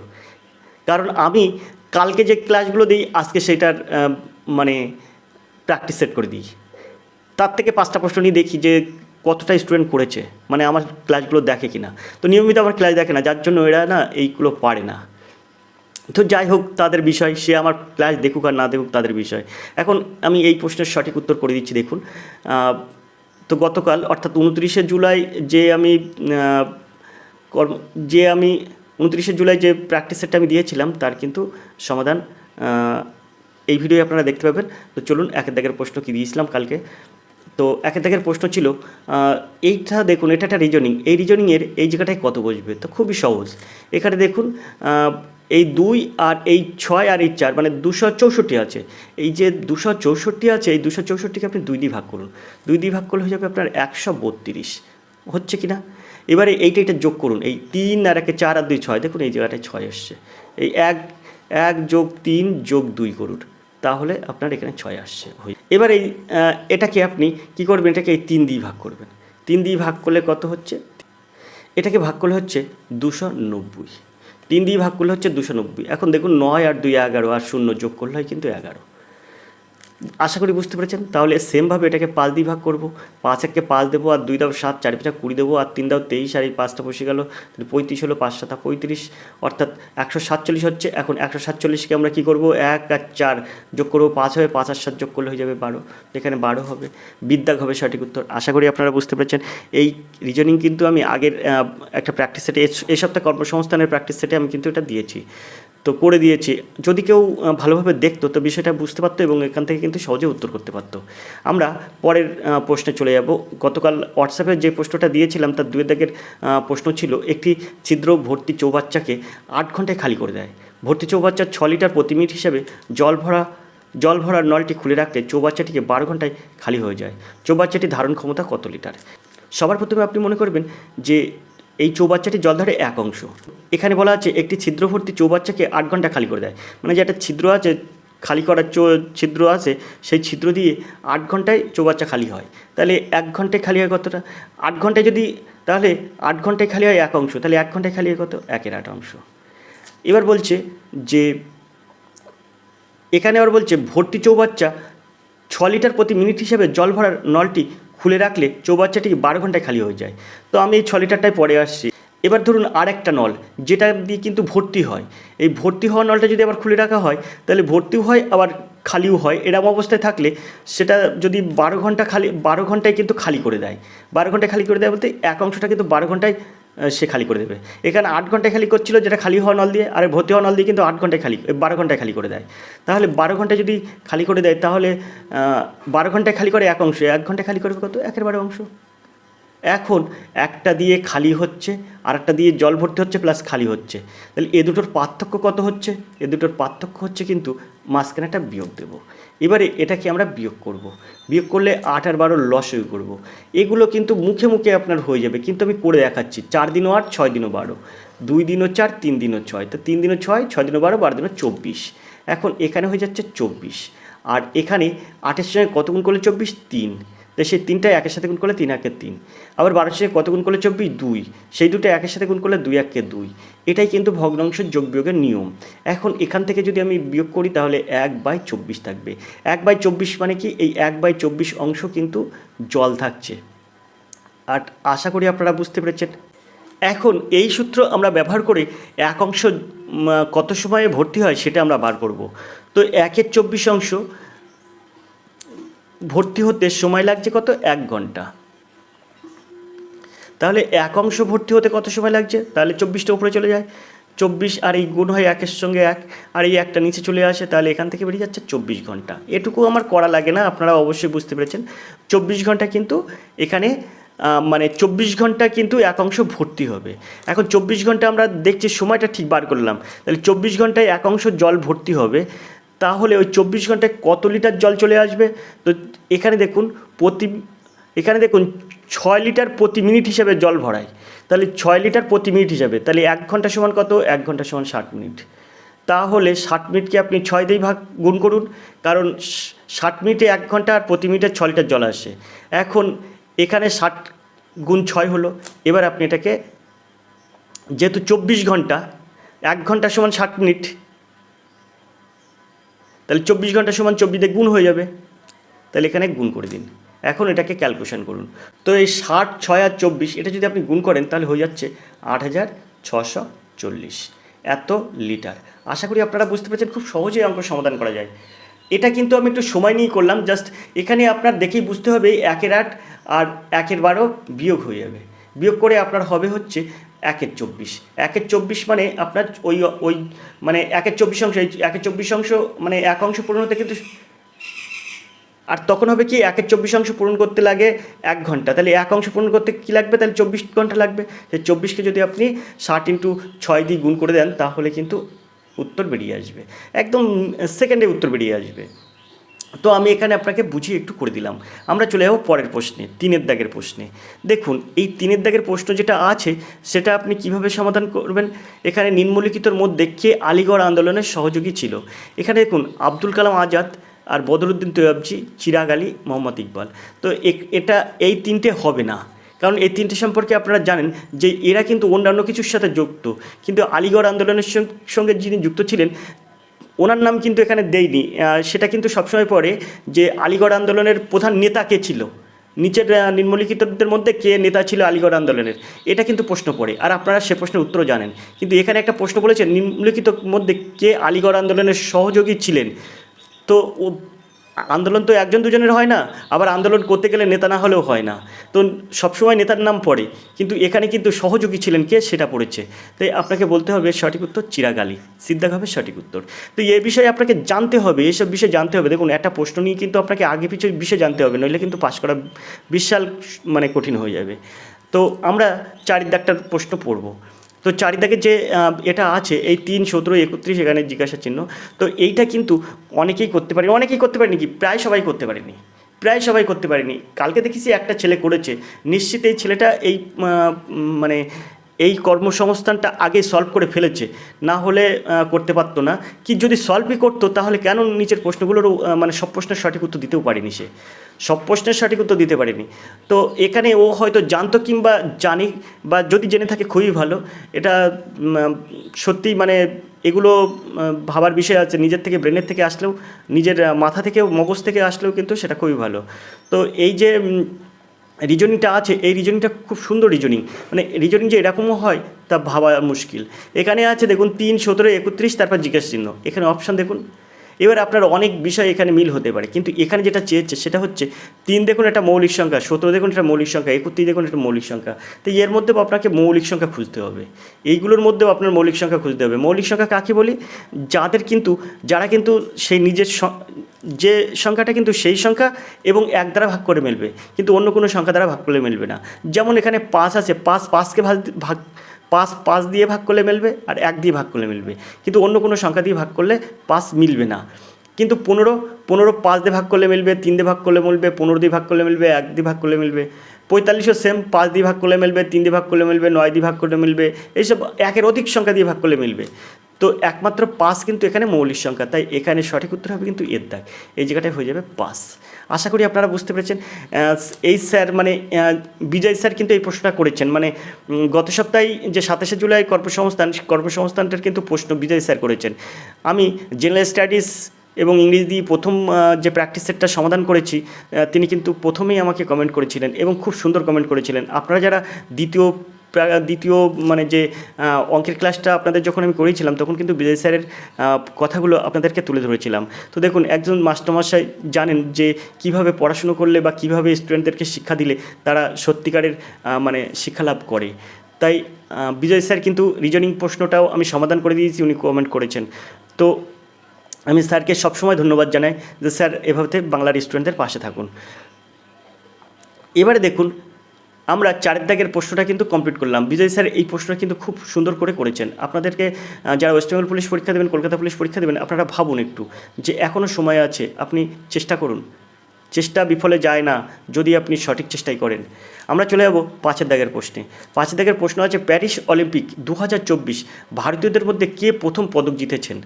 কারণ আমি কালকে যে ক্লাসগুলো দিই আজকে সেটার মানে প্র্যাকটিস সেট করে দিই, তার থেকে 5টা প্রশ্ন নিয়ে দেখি যে কতটা স্টুডেন্ট করেছে, মানে আমার ক্লাসগুলো দেখে কিনা। তো নিয়মিত আমার ক্লাস দেখে না, যার জন্য এরা না এইগুলো পারে না। তো যাই হোক, তাদের বিষয়, সে আমার ক্লাস দেখুক আর না দেখুক তাদের বিষয়। এখন আমি এই প্রশ্নের সঠিক উত্তর করে দিচ্ছি। দেখুন, তো গতকাল অর্থাৎ 29শে জুলাই যে আমি 29শে জুলাই যে প্র্যাকটিস সেটটা আমি দিয়েছিলাম, তার কিন্তু সমাধান এই ভিডিওয়ে আপনারা দেখতে পাবেন। তো চলুন, একের দাগের প্রশ্ন কী দিয়েছিলাম কালকে। তো একের দাগের প্রশ্ন ছিল, এইটা দেখুন, এটা একটা রিজনিং, এই রিজনিংয়ের এই জায়গাটায় কত বসবে। তো খুবই সহজ। এখানে দেখুন, এই 2 আর এই 6 আর এই 4, মানে 264 আছে। এই যে 264 আছে, এই 264কে আপনি 2 দিয়ে ভাগ করুন। 2 দিয়ে ভাগ করলে হয়ে যাবে আপনার 132, হচ্ছে কি না? এবারে এইটা যোগ করুন, এই 3 আর 1 4 আর 2 6, দেখুন এই জায়গাটায় 6 এসছে। এই 1 যোগ 3 যোগ 2 করুন, তাহলে আপনার এখানে 6 আসছে। এবার এটাকে আপনি কী করবেন, এটাকে এই 3 দিয়ে ভাগ করবেন। 3 দিয়ে ভাগ করলে কত হচ্ছে, এটাকে ভাগ করলে হচ্ছে 290। 3 দিয়ে ভাগ করলে হচ্ছে 290। এখন দেখুন, 9 আর 2 11, আর 0 যোগ করলে হয় কিন্তু 11। আশা করি বুঝতে পেরেছেন। তাহলে সেমভাবে এটাকে 5 দিয়ে ভাগ করবো। 5 একে 5 দেবো, আর 2 দাও 7, 4 5 20 দেবো, আর 3 দাও 23, আর এই 5টা বসে গেল, 35 হলো, 5 7 35, অর্থাৎ 147 হচ্ছে। এখন 147কে আমরা কী করবো, 1 আর 4 যোগ করবো, 5 হবে, 5 আর 7 যোগ করলে হয়ে যাবে 12। এখানে 12 হবে, বিদ্যাগ হবে সঠিক উত্তর। আশা করি আপনারা বুঝতে পেরেছেন। এই রিজনিং কিন্তু আমি আগের একটা প্র্যাকটিস সেটে, এই সপ্তাহে কর্মসংস্থানের প্র্যাকটিস সেটে আমি কিন্তু এটা দিয়েছি, তো করে দিয়েছি। যদি কেউ ভালোভাবে দেখতো তো বিষয়টা বুঝতে পারতো এবং এখান থেকে কিন্তু সহজে উত্তর করতে পারতো। আমরা পরের প্রশ্নে চলে যাব। গতকাল হোয়াটসঅ্যাপে যে প্রশ্নটা দিয়েছিলাম তার 2 দাগের প্রশ্ন ছিল, একটি ছিদ্র ভর্তি চৌবাচ্চাকে 8 ঘন্টায় খালি করে দেয়। ভর্তি চৌবাচ্চার 6 লিটার প্রতি মিনিট হিসাবে জল ভরার নলটি খুলে রাখলে চৌবাচ্চাটিকে 12 ঘন্টায় খালি হয়ে যায়। চৌবাচ্চাটির ধারণ ক্ষমতা কত লিটার? সবার প্রথমে আপনি মনে করবেন যে এই চৌবাচ্চাটি জল ধরে 1 অংশ। এখানে বলা আছে একটি ছিদ্রভর্তি চৌবাচ্চাকে 8 ঘন্টা খালি করে দেয়, মানে যে একটা ছিদ্র আছে, খালি করার ছিদ্র আছে, সেই ছিদ্র দিয়ে 8 ঘন্টায় চৌবাচ্চা খালি হয়। তাহলে 1 ঘন্টায় খালি হয় কতটা? 8 ঘন্টায় যদি, তাহলে 8 ঘন্টায় খালি হয় 1 অংশ, তাহলে 1 ঘন্টায় খালি হয় কত? 1/8 অংশ। এবার বলছে যে, এখানে আবার বলছে ভর্তি চৌবাচ্চা 6 লিটার প্রতি মিনিট হিসাবে জল ভরার নলটি খুলে রাখলে চৌবাচ্চাটি 12 ঘন্টায় খালি হয়ে যায়। তো আমি এই 6 লিটারটাই পরে আসছি। এবার ধরুন আরেকটা নল, যেটা দিয়ে কিন্তু ভর্তি হয়, এই ভর্তি হওয়া নলটা যদি আবার খুলে রাখা হয়, তাহলে ভর্তিও হয় আবার খালিও হয়। এরম অবস্থায় থাকলে সেটা যদি 12 ঘন্টায় কিন্তু খালি করে দেয়। 12 ঘন্টায় খালি করে দেয় বলতে 1 অংশটা কিন্তু 12 ঘন্টায় সে খালি করে দেবে। এখানে 8 ঘন্টায় খালি করছিল, যেটা খালি হওয়া নল দিয়ে, আর ভর্তি হওয়া নল দিয়ে কিন্তু 8 ঘন্টায় 12 ঘন্টায় খালি করে দেয়। তাহলে 12 ঘন্টায় যদি খালি করে দেয়, তাহলে 12 ঘন্টায় খালি করে 1 অংশ, 1 ঘন্টায় খালি করবে কত? 1/12 অংশ। এখন একটা দিয়ে খালি হচ্ছে, আর একটা দিয়ে জল ভর্তি হচ্ছে প্লাস খালি হচ্ছে, তাহলে এ দুটোর পার্থক্য কত হচ্ছে? এ দুটোর পার্থক্য হচ্ছে কিন্তু মাঝখানে একটা বিয়োগ দেবো। এবারে এটাকে আমরা বিয়োগ করব। বিয়োগ করলে 8 আর 12 লসই করব। এগুলো কিন্তু মুখে মুখে আপনার হয়ে যাবে, কিন্তু আমি করে দেখাচ্ছি। 4 দিনও 8, 6 দিনও 12, 2 দিনও 4, 3 দিনও 6, তো 3 দিনও 6, 6 দিনও 12, 12 দিনও 24। এখন এখানে হয়ে যাচ্ছে 24, আর এখানে 8-এর সঙ্গে কত গুণ করলে 24? 3। তো সেই 3টা 1-এর সাথে গুণ করলে 3 1 3। আবার 12-এর সঙ্গে কত গুণ করলে 24? 2। সেই দুটো 1-এর সাথে গুণ করলে 2 1 2। এটাই কিন্তু ভগ্নাংশের যোগ বিয়োগের নিয়ম। এখন এখান থেকে যদি আমি বিয়োগ করি তাহলে 1/24 থাকবে। 1/24 মানে কি? এই 1/24 অংশ কিন্তু জল থাকছে। আর আশা করি আপনারা বুঝতে পেরেছেন। এখন এই সূত্র আমরা ব্যবহার করে 1 অংশ কত সময়ে ভর্তি হয় সেটা আমরা বার করব। তো 1/24 অংশ ভর্তি হতে সময় লাগছে কত? 1 ঘন্টা। তাহলে 1 অংশ ভর্তি হতে কত সময় লাগছে? তাহলে 24টা উপরে চলে যায়, 24 আর এই গুণ হয় একের সঙ্গে এক, আর এই একটা নিচে চলে আসে, তাহলে এখান থেকে বেরিয়ে যাচ্ছে 24 ঘন্টা। এটুকু আমার করা লাগে না, আপনারা অবশ্যই বুঝতে পেরেছেন। 24 ঘন্টা কিন্তু এখানে মানে 24 ঘন্টা কিন্তু এক অংশ ভর্তি হবে। এখন 24 ঘন্টা আমরা দেখছি সময়টা ঠিক বার করলাম, তাহলে 24 ঘন্টায় এক অংশ জল ভর্তি হবে। তাহলে ওই 24 ঘন্টায় কত লিটার জল চলে আসবে? তো এখানে দেখুন এখানে দেখুন 6 লিটার প্রতি মিনিট হিসাবে জল ভরায়, তাহলে 6 লিটার প্রতি মিনিট হিসাবে, তাহলে 1 ঘন্টা সমান কত? 1 ঘন্টা সমান 60 মিনিট। তাহলে 60 মিনিটকে আপনি 6 দিয়ে গুণ করুন, কারণ 60 মিনিটে 1 ঘন্টা আর প্রতি মিনিটে 6 লিটার জল আসে। এখন এখানে 60 গুণ 6 হলো। এবার আপনি এটাকে, যেহেতু 24 ঘন্টা, 1 ঘন্টা সমান 60 মিনিট, তাহলে 24 ঘন্টা সমান 24 দিয়ে গুণ হয়ে যাবে, তাহলে এখানে গুণ করে দিন। এখন এটাকে ক্যালকুলেশন করুন। তো এই 60, 6 আর 24 এটা যদি আপনি গুণ করেন তাহলে হয়ে যাচ্ছে 8640 এত লিটার। আশা করি আপনারা বুঝতে পেরেছেন, খুব সহজেই অঙ্ক সমাধান করা যায়। এটা কিন্তু আমি একটু সময় নিয়ে করলাম, জাস্ট এখানে আপনার দেখেই বুঝতে হবে 1-এর 8 আর 1-এর 12 বিয়োগ হয়ে যাবে। বিয়োগ করে আপনার হবে হচ্ছে 1-এর 24। 1-এর 24 মানে আপনার ওই মানে 1-এর 24 অংশ, এই 1-এর 24 অংশ মানে এক অংশ পূরণ হতে কিন্তু, আর তখন হবে কি 1-এর 24 অংশ পূরণ করতে লাগে 1 ঘন্টা, তাহলে এক অংশ পূরণ করতে কী লাগবে? তাহলে 24 ঘন্টা লাগবে। সেই 24কে যদি আপনি 60 × 6 দিয়ে গুণ করে দেন তাহলে কিন্তু উত্তর বেরিয়ে আসবে, একদম সেকেন্ডে উত্তর বেরিয়ে আসবে। তো আমি এখানে আপনাকে বুঝিয়ে একটু করে দিলাম। আমরা চলে যাবো পরের প্রশ্নে, 3-এর দাগের প্রশ্নে। দেখুন এই 3-এর দাগের প্রশ্ন যেটা আছে সেটা আপনি কিভাবে সমাধান করবেন। এখানে নিম্নলিখিতর মধ্যে কে আলিগড় আন্দোলনের সহযোগী ছিল? এখানে দেখুন আব্দুল কালাম আজাদ আর বদরুদ্দিন তৈয়বজি, চিরাগ আলী, মোহাম্মদ ইকবাল। তো এটা এই 3টে হবে না, কারণ এই 3টে সম্পর্কে আপনারা জানেন যে এরা কিন্তু অন্যান্য কিছুর সাথে যুক্ত, কিন্তু আলিগড় আন্দোলনের সঙ্গে যিনি যুক্ত ছিলেন ওনার নাম কিন্তু এখানে দেয়নি। সেটা কিন্তু সবসময় পড়ে যে আলিগড় আন্দোলনের প্রধান নেতা কে ছিল, নিচের নিম্নলিখিতদের মধ্যে কে নেতা ছিল আলিগড় আন্দোলনের, এটা কিন্তু প্রশ্ন পড়ে, আর আপনারা সে প্রশ্নের উত্তর জানেন। কিন্তু এখানে একটা প্রশ্ন বলেছে নিম্নলিখিত মধ্যে কে আলিগড় আন্দোলনের সহযোগী ছিলেন। তো আন্দোলন তো একজন দুজনের হয় না, আবার আন্দোলন করতে গেলে নেতা না হলেও হয় না, তো সবসময় নেতার নাম পড়ে, কিন্তু এখানে কিন্তু সহযোগী ছিলেন কে সেটা পড়েছে। তাই আপনাকে বলতে হবে সঠিক উত্তর চিরাগ আলী, সিদ্ধাক হবে সঠিক উত্তর। তো এই বিষয়ে আপনাকে জানতে হবে, এইসব বিষয়ে জানতে হবে। দেখুন একটা প্রশ্ন নিয়ে কিন্তু আপনাকে আগে পিছিয়ে বিষয় জানতে হবে, নইলে কিন্তু পাশ করা বিশাল মানে কঠিন হয়ে যাবে। তো আমরা 4-এর দাগটার প্রশ্ন পড়ব। তো 4-এর দাগে যে এটা আছে এই 3, 17, 31 এখানে জিজ্ঞাসা চিহ্ন। তো এইটা কিন্তু অনেকেই করতে পারে, অনেকেই করতে পারেনি কি, প্রায় সবাই করতে পারেনি, প্রায় সবাই করতে পারেনি। কালকে দেখেছি একটা ছেলে করেছে, নিশ্চিত এই ছেলেটা এই মানে এই কর্মসংস্থানটা আগে সলভ করে ফেলেছে, না হলে করতে পারতো না। কি যদি সলভই করতো তাহলে কেন নিচের প্রশ্নগুলোরও মানে সব প্রশ্নের সঠিক উত্তর দিতেও পারেনি, সে সব প্রশ্নের সঠিক উত্তর দিতে পারেনি। তো এখানে ও হয়তো জানতো কিংবা জানি, বা যদি জেনে থাকে খুবই ভালো। এটা সত্যিই মানে এগুলো ভাবার বিষয় আছে, নিজের থেকে ব্রেনের থেকে আসলেও, নিজের মাথা থেকেও মগজ থেকে আসলেও কিন্তু সেটা খুবই ভালো। তো এই যে রিজনিংটা আছে, এই রিজনিংটা খুব সুন্দর রিজনিং, মানে রিজনিং যে এরকমও হয় তা ভাবা মুশকিল। এখানে আছে দেখুন 3, 17, 31, তারপর জিজ্ঞাসা চিহ্ন, এখানে অপশান দেখুন। এবার আপনার অনেক বিষয় এখানে মিল হতে পারে, কিন্তু এখানে যেটা চেয়েছে সেটা হচ্ছে 3 দেখুন একটা মৌলিক সংখ্যা, 17 দেখুন একটা মৌলিক সংখ্যা, 31 দেখুন একটা মৌলিক সংখ্যা। তো এর মধ্যেও আপনাকে মৌলিক সংখ্যা খুঁজতে হবে, এইগুলোর মধ্যেও আপনার মৌলিক সংখ্যা খুঁজতে হবে। মৌলিক সংখ্যা কাকে বলি? যারা কিন্তু সেই নিজের যে সংখ্যাটা কিন্তু সেই সংখ্যা এবং 1 দ্বারা ভাগ করে মিলবে, কিন্তু অন্য কোনো সংখ্যা দ্বারা ভাগ করলে মিলবে না। যেমন এখানে 5 আছে, 5কে ভাগ 5 দিয়ে ভাগ করলে মিলবে, আর 1 দিয়ে ভাগ করলে মিলবে, কিন্তু অন্য কোনো সংখ্যা দিয়ে ভাগ করলে 5 মিলবে না। কিন্তু 15 5 দিয়ে ভাগ করলে মিলবে, 3 দিয়ে ভাগ করলে মিলবে, 15 দিয়ে ভাগ করলে মিলবে, 1 দিয়ে ভাগ করলে মিলবে। 45ও সেম, 5 দিয়ে ভাগ করলে মিলবে, 3 দিয়ে ভাগ করলে মিলবে, 9 দিয়ে ভাগ করলে মিলবে, এইসব 1-এর অধিক সংখ্যা দিয়ে ভাগ করলে মিলবে। তো একমাত্র 5 কিন্তু এখানে মৌলিক সংখ্যা, তাই এখানে সঠিক উত্তর হবে কিন্তু এর দাগ, এই জায়গাটায় হয়ে যাবে 5। আশা করি আপনারা বুঝতে পেরেছেন। এই স্যার মানে বিজয় স্যার কিন্তু এই প্রশ্নটা করেছেন, মানে গত সপ্তাহে যে 27শে জুলাই কর্মসংস্থানটার কিন্তু প্রশ্ন বিজয় স্যার করেছেন। আমি জেনারেল স্টাডিজ এবং ইংরেজি প্রথম যে প্র্যাকটিস সেটটা সমাধান করেছি, তিনি কিন্তু প্রথমেই আমাকে কমেন্ট করেছিলেন এবং খুব সুন্দর কমেন্ট করেছিলেন। আপনারা যারা দ্বিতীয় মানে যে অঙ্কের ক্লাসটা আপনাদের যখন আমি করেছিলাম তখন কিন্তু বিজয় স্যারের কথাগুলো আপনাদেরকে তুলে ধরেছিলাম। তো দেখুন একজন মাস্টারমশাই জানেন যে কিভাবে পড়াশুনো করলে বা কিভাবে স্টুডেন্টদেরকে শিক্ষা দিলে তারা সত্যিকারের মানে শিক্ষা লাভ করে। তাই বিজয় স্যার কিন্তু রিজনিং প্রশ্নটাও আমি সমাধান করে দিয়েছি, উনি কমেন্ট করেছেন। তো আমি স্যারকে সবসময় ধন্যবাদ জানাই যে স্যার এভাবে বাংলার স্টুডেন্টদের পাশে থাকুন। এবারে দেখুন, আমরা 4 দাগের প্রশ্নটা কিন্তু কমপ্লিট করলাম। বিজয় স্যার এই প্রশ্নটা কিন্তু খুব সুন্দর করে করেছেন। আপনাদেরকে যারা ওয়েস্ট বেঙ্গল পুলিশ পরীক্ষা দেবেন, কলকাতা পুলিশ পরীক্ষা দেবেন, আপনারা ভাবুন একটু যে এখনও সময় আছে, আপনি চেষ্টা করুন। চেষ্টা বিফলে যায় না যদি আপনি সঠিক চেষ্টাই করেন। আমরা চলে যাব 5 দাগের প্রশ্নে। 5 দাগের প্রশ্ন আছে, প্যারিস অলিম্পিক 2024 ভারতীয়দের মধ্যে কে প্রথম পদক জিতেছেন?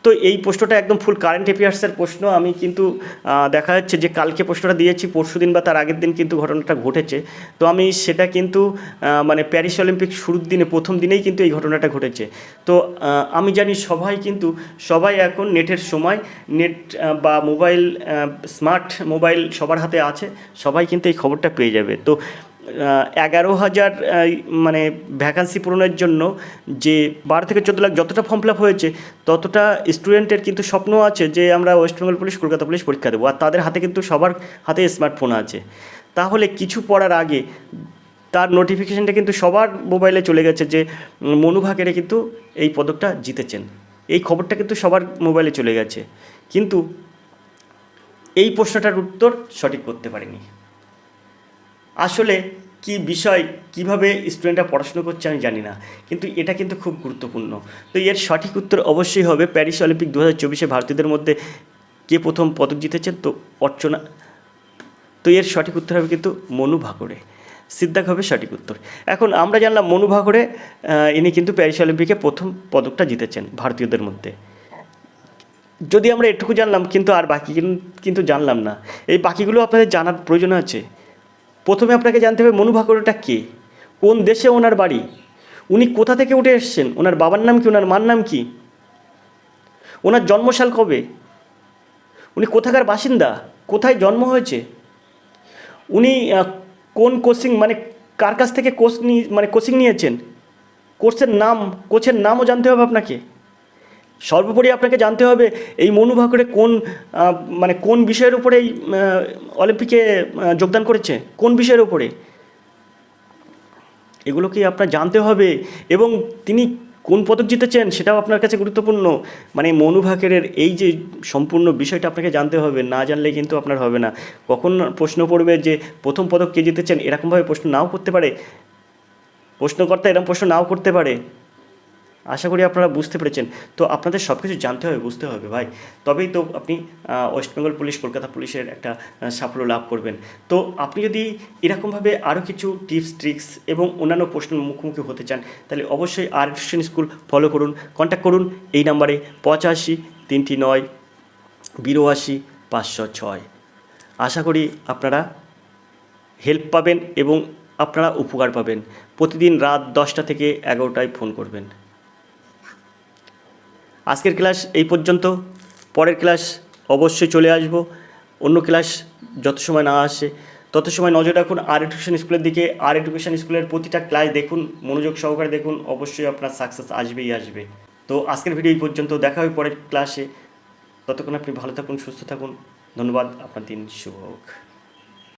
তো এই প্রশ্নটা একদম ফুল কারেন্ট অ্যাফেয়ার্সের প্রশ্ন। আমি কিন্তু দেখা যাচ্ছে যে কালকে প্রশ্নটা দিয়েছি, পরশুদিন বা তার আগের দিন কিন্তু ঘটনাটা ঘটেছে। তো আমি সেটা কিন্তু মানে প্যারিস অলিম্পিক শুরুর দিনে, প্রথম দিনেই কিন্তু এই ঘটনাটা ঘটেছে। তো আমি জানি সবাই এখন নেটের সময়, নেট বা মোবাইল, স্মার্ট মোবাইল সবার হাতে আছে, সবাই কিন্তু এই খবরটা পেয়ে যাবে। তো 11,000 মানে ভ্যাকান্সি পূরণের জন্য যে 12 থেকে 14 লাখ যতটা ফর্ম ফিল আপ হয়েছে, ততটা স্টুডেন্টের কিন্তু স্বপ্ন আছে যে আমরা West Bengal police, Kolkata police পরীক্ষা দেবো, আর তাদের হাতে কিন্তু সবার হাতে স্মার্টফোন আছে। তাহলে কিছু পড়ার আগে তার নোটিফিকেশানটা কিন্তু সবার মোবাইলে চলে গেছে যে মনু ভাকেরে কিন্তু এই পদকটা জিতেছেন। এই খবরটা কিন্তু সবার মোবাইলে চলে গেছে, কিন্তু এই প্রশ্নটার উত্তর সঠিক করতে পারেনি। আসলে কি বিষয়, কিভাবে স্টুডেন্টরা পড়াশুনো করছে আমি জানি না, কিন্তু এটা কিন্তু খুব গুরুত্বপূর্ণ। তো এর সঠিক উত্তর অবশ্যই হবে প্যারিস অলিম্পিক 2024 ভারতীয়দের মধ্যে কে প্রথম পদক জিতেছেন? তো অর্চনা। তো এর সঠিক উত্তর হবে কিন্তু মনু ভাকরে। সিদ্ধাক হবে সঠিক উত্তর। এখন আমরা জানলাম মনু ভাকরে ইনি কিন্তু প্যারিস অলিম্পিকে প্রথম পদকটা জিতেছেন ভারতীয়দের মধ্যে। যদি আমরা এটুকু জানলাম, কিন্তু আর বাকি কিন্তু জানলাম না। এই বাকিগুলো আপনাদের জানার প্রয়োজন আছে। প্রথমে আপনাকে জানতে হবে মনু ভাকরেটা কে, কোন দেশে ওনার বাড়ি, উনি কোথা থেকে উঠে এসেছেন, ওনার বাবার নাম কি, ওনার মার নাম কি, ওনার জন্মসাল কবে, উনি কোথাকার বাসিন্দা, কোথায় জন্ম হয়েছে, উনি কোন কোচিং, মানে কার কাছ থেকে কোচিং নিয়েছেন, কোচের নামও জানতে হবে আপনাকে। সর্বোপরি আপনাকে জানতে হবে এই মনু ভাকরে কোন বিষয়ের উপরে এই অলিম্পিকে যোগদান করেছে, কোন বিষয়ের উপরে, এগুলোকে আপনার জানতে হবে। এবং তিনি কোন পদক জিতেছেন সেটাও আপনার কাছে গুরুত্বপূর্ণ। মানে মনু ভাকেরের এই যে সম্পূর্ণ বিষয়টা আপনাকে জানতে হবে, না জানলে কিন্তু আপনার হবে না। কখন প্রশ্ন পড়বে যে প্রথম পদক কে জিতেছেন, এরকমভাবে প্রশ্ন নাও করতে পারে, প্রশ্নকর্তা এরকম প্রশ্ন নাও করতে পারে। আশা করি আপনারা বুঝতে পেরেছেন। তো আপনাদের সব কিছু জানতে হবে, বুঝতে হবে ভাই, তবেই তো আপনি ওয়েস্ট বেঙ্গল পুলিশ, কলকাতা পুলিশের একটা সাফল্য লাভ করবেন। তো আপনি যদি এরকমভাবে আরও কিছু টিপস, ট্রিক্স এবং অন্যান্য প্রশ্নের মুখোমুখি হতে চান, তাহলে অবশ্যই আর টিউশন স্কুল ফলো করুন, কন্ট্যাক্ট করুন এই নাম্বারে 85 309 82 506। আশা করি আপনারা হেল্প পাবেন এবং আপনারা উপকার পাবেন। প্রতিদিন রাত 10টা থেকে 11টায় ফোন করবেন। আজকের ক্লাস এই পর্যন্ত। পরের ক্লাস অবশ্যই চলে আসবো। অন্য ক্লাস যত সময় না আসে তত সময় নজর রাখুন আর এডুকেশন স্কুলের দিকে। আর এডুকেশন স্কুলের প্রতিটা ক্লাস দেখুন, মনোযোগ সহকারে দেখুন, অবশ্যই আপনার সাকসেস আসবেই আসবে। তো আজকের ভিডিও এই পর্যন্ত, দেখা হবে পরের ক্লাসে। ততক্ষণ আপনি ভালো থাকুন, সুস্থ থাকুন। ধন্যবাদ, আপনার দিন শুভ হোক।